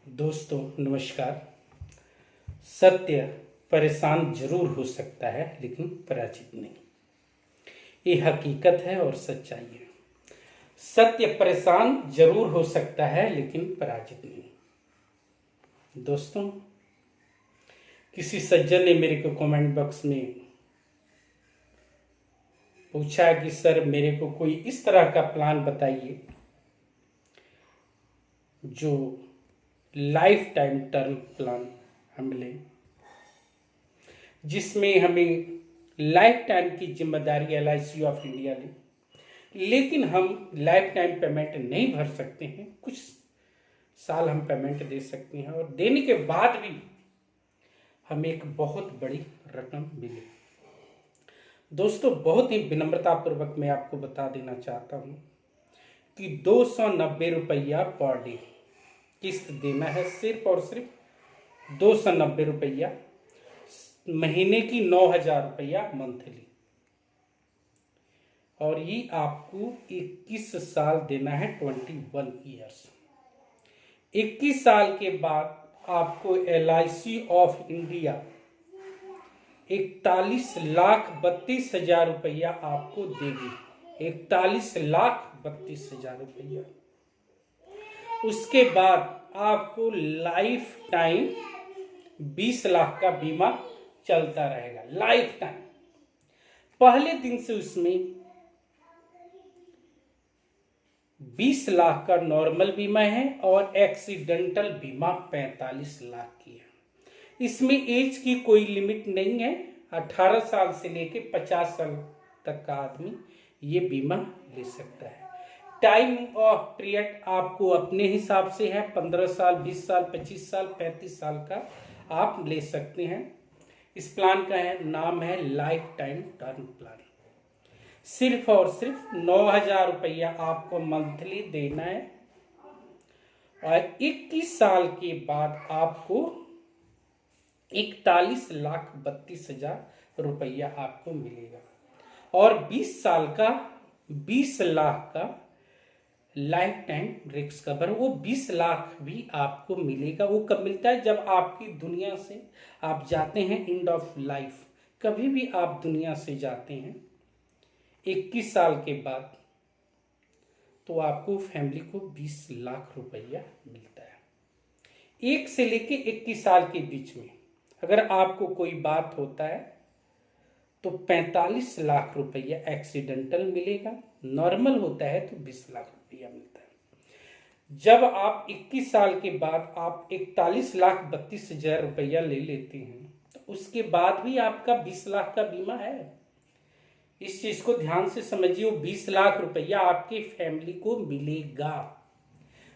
दोस्तों नमस्कार। सत्य परेशान जरूर हो सकता है लेकिन पराजित नहीं। ये हकीकत है और सच्चाई है। सत्य परेशान जरूर हो सकता है लेकिन पराजित नहीं। दोस्तों, किसी सज्जन ने मेरे को कमेंट बॉक्स में पूछा कि सर मेरे को कोई इस तरह का प्लान बताइए जो लाइफ टाइम टर्म प्लान हम लें, जिसमें हमें लाइफ टाइम की जिम्मेदारी LIC ऑफ इंडिया ले, लेकिन हम लाइफ टाइम पेमेंट नहीं भर सकते हैं। कुछ साल हम पेमेंट दे सकते हैं और देने के बाद भी हमें एक बहुत बड़ी रकम मिले। दोस्तों, बहुत ही विनम्रतापूर्वक मैं आपको बता देना चाहता हूँ कि 290 रुपया पर डे किस्त देना है, सिर्फ और सिर्फ 290 रुपया, महीने की 9,000 रुपया मंथली, और ये आपको 21 साल देना है, 21 ईयर्स। 21 साल के बाद आपको LIC ऑफ इंडिया 41,32,000 रुपया आपको देगी। 41,32,000 रुपया। उसके बाद आपको लाइफ टाइम 20 लाख का बीमा चलता रहेगा, लाइफ टाइम। पहले दिन से उसमें 20 लाख का नॉर्मल बीमा है और एक्सीडेंटल बीमा 45 लाख की है। इसमें एज की कोई लिमिट नहीं है। 18 साल से लेके 50 साल तक का आदमी ये बीमा ले सकता है। टाइम ऑफ पीरियड आपको अपने हिसाब से है, 15 साल, 20 साल, 25 साल, 35 साल का आप ले सकते हैं। इस प्लान का नाम है लाइफ टाइम टर्म प्लान। सिर्फ और सिर्फ 9,000 रुपया आपको मंथली देना है और 21 साल के बाद आपको 41,32,000 रुपया आपको मिलेगा और 20 साल का 20 लाख का लाइफ टाइम रिस्क कवर, वो 20 लाख भी आपको मिलेगा। वो कब मिलता है? जब आपकी दुनिया से आप जाते हैं, एंड ऑफ लाइफ, कभी भी आप दुनिया से जाते हैं 21 साल के बाद, तो आपको फैमिली को 20 लाख रुपया मिलता है। 1 से लेके 21 साल के बीच में अगर आपको कोई बात होता है तो 45 लाख रुपया एक्सीडेंटल मिलेगा, नॉर्मल होता है तो 20 लाख रुपया मिलता है। जब आप 21 साल के बाद आप 41,32,000 रुपया ले लेते हैं तो उसके बाद भी आपका 20 लाख का बीमा है। इस चीज को ध्यान से समझिए। वो 20 लाख रुपया आपकी फैमिली को मिलेगा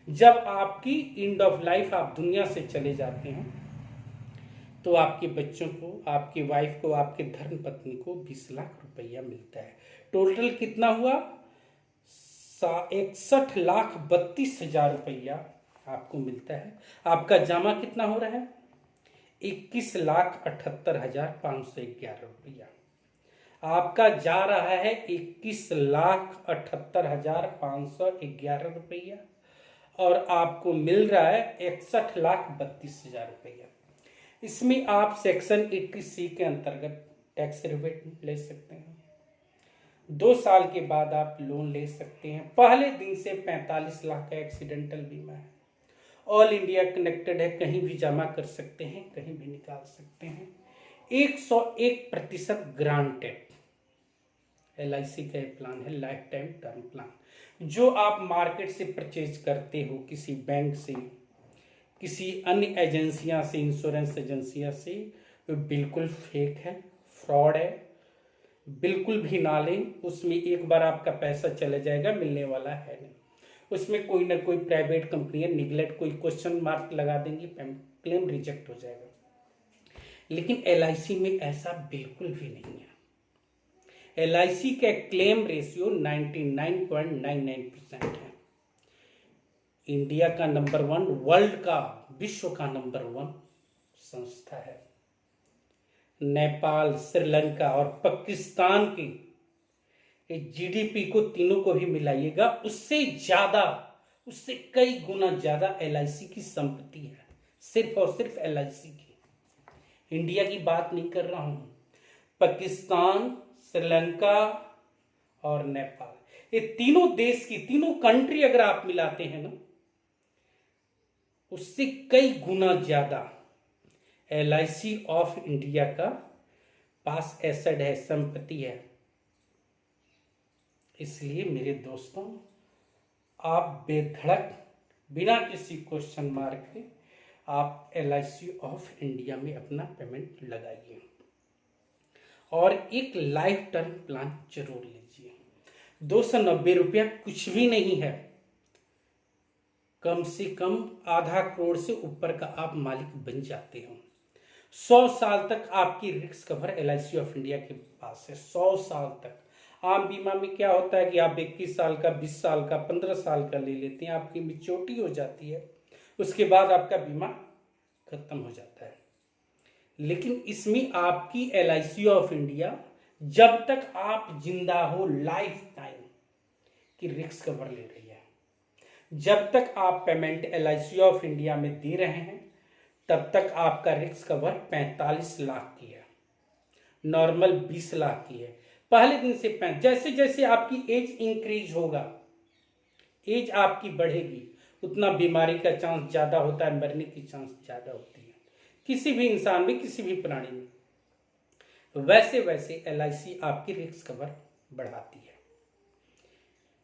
जब आपकी एंड ऑफ लाइफ आप दुनिया से चले जाते हैं, तो आपके बच्चों को, आपकी वाइफ को, आपके धर्म पत्नी को 20 लाख रुपया मिलता है। टोटल कितना हुआ? 61,32,000 रुपया आपको मिलता है। आपका जमा कितना हो रहा है? 21,78,511 रुपया आपका जा रहा है। 21,78,511 रुपया और आपको मिल रहा है 61,32,000 रुपया। इसमें आप सेक्शन 80C के अंतर्गत टैक्स रिबेट ले सकते हैं। 2 साल के बाद आप लोन ले सकते हैं। पहले दिन से 45 लाख का एक्सीडेंटल बीमा है। ऑल इंडिया कनेक्टेड है, कहीं भी जमा कर सकते हैं, कहीं भी निकाल सकते हैं। 101% ग्रांटेड LIC का प्लान है, लाइफ टाइम टर्म प्लान। जो आप मार्केट से परचेज करते हो, किसी बैंक से, किसी अन्य एजेंसियां से, इंश्योरेंस एजेंसियां से, वो बिल्कुल फेक है, फ्रॉड है। बिल्कुल भी ना लें। उसमें एक बार आपका पैसा चला जाएगा, मिलने वाला है नहीं। उसमें कोई ना कोई प्राइवेट कंपनियां निगलेक्ट, कोई क्वेश्चन मार्क लगा देंगी, क्लेम रिजेक्ट हो जाएगा। लेकिन LIC में ऐसा बिल्कुल भी नहीं है। LIC का क्लेम रेशियो 99.99% है। इंडिया का नंबर 1, वर्ल्ड का, विश्व का नंबर 1 संस्था है। नेपाल, श्रीलंका और पाकिस्तान की GDP को, तीनों को भी मिलाइएगा, उससे ज्यादा उससे कई गुना ज्यादा LIC की संपत्ति है, सिर्फ और सिर्फ LIC की। इंडिया की बात नहीं कर रहा हूं, पाकिस्तान, श्रीलंका और नेपाल, ये तीनों देश की, तीनों कंट्री अगर आप मिलाते हैं ना, उससे कई गुना ज्यादा LIC ऑफ इंडिया का पास एसेट है, संपत्ति है। इसलिए मेरे दोस्तों, आप बेधड़क बिना किसी क्वेश्चन मार्क के आप LIC ऑफ इंडिया में अपना पेमेंट लगाइए और एक लाइफ टर्म प्लान जरूर लीजिए। 290 रुपया कुछ भी नहीं है, कम से कम आधा करोड़ से ऊपर का आप मालिक बन जाते हो। 100 साल तक आपकी risk cover LIC of India के पास है, 100 साल तक। आम बीमा में क्या होता है कि आप 21 साल का, 20 साल का, 15 साल का ले लेते हैं, आपकी मैच्योरिटी हो जाती है, उसके बाद आपका बीमा खत्म हो जाता है। लेकिन इसमें आपकी LIC ऑफ इंडिया जब तक आप जिंदा हो लाइफ टाइम की रिस्क कवर ले रही है। जब तक आप पेमेंट LIC ऑफ इंडिया में दे रहे हैं तब तक आपका रिस्क कवर 45 लाख की है, नॉर्मल 20 लाख की है। पहले दिन से जैसे जैसे आपकी एज इंक्रीज होगा, एज आपकी बढ़ेगी, उतना बीमारी का चांस ज्यादा होता है, मरने की चांस ज्यादा होती है किसी भी इंसान में, किसी भी प्राणी में। वैसे वैसे LIC आपकी रिस्क कवर बढ़ाती है।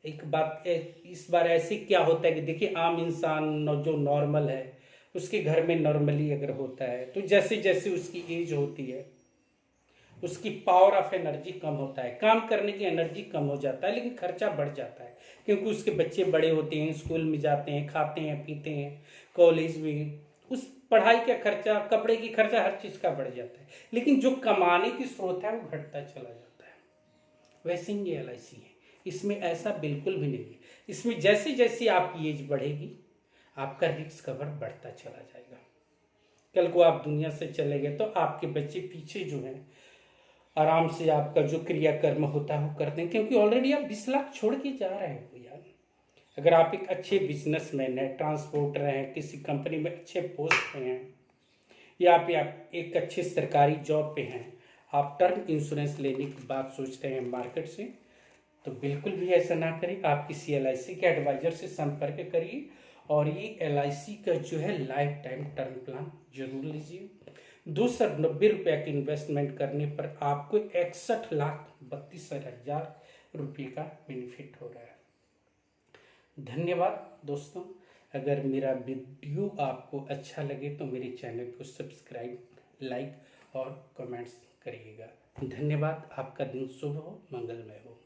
एक बात, इस बार ऐसे क्या होता है कि देखिए, आम इंसान जो नॉर्मल है, उसके घर में नॉर्मली अगर होता है तो जैसे जैसे उसकी एज होती है उसकी पावर ऑफ एनर्जी कम होता है, काम करने की एनर्जी कम हो जाता है, लेकिन खर्चा बढ़ जाता है क्योंकि उसके बच्चे बड़े होते हैं, स्कूल में जाते हैं, खाते हैं, पीते हैं, कॉलेज में, उस पढ़ाई का खर्चा, कपड़े की खर्चा, हर चीज का बढ़ जाता है। लेकिन जो कमाने की स्रोत है वो घटता चला जाता है। वैसे ही ये LIC है, इसमें ऐसा बिल्कुल भी नहीं है। इसमें जैसे जैसे आपकी एज बढ़ेगी आपका रिस्क कवर बढ़ता चला जाएगा। कल को आप दुनिया से चले गए तो आपके बच्चे पीछे जो हैं आराम से आपका जो क्रियाकर्म होता है वो करते हैं, क्योंकि ऑलरेडी आप 20 लाख छोड़ के जा रहे हो यार। अगर आप एक अच्छे बिजनेसमैन हैं, ट्रांसपोर्टर हैं, किसी कंपनी में अच्छे पोस्ट पे हैं, या आप एक अच्छे सरकारी जॉब पे हैं, आप टर्म इंश्योरेंस लेने की बात सोच रहे हैं मार्केट से, तो बिल्कुल भी ऐसा ना करें। आप किसी LIC के एडवाइजर से संपर्क करिए और ये LIC का जो है लाइफ टाइम टर्म प्लान जरूर लीजिए। 290 रुपया की इन्वेस्टमेंट करने पर आपको 61,32,000 रुपये का बेनिफिट हो रहा है। धन्यवाद दोस्तों। अगर मेरा वीडियो आपको अच्छा लगे तो मेरे चैनल को सब्सक्राइब, लाइक और कमेंट्स करिएगा। धन्यवाद। आपका दिन शुभ हो, मंगलमय हो।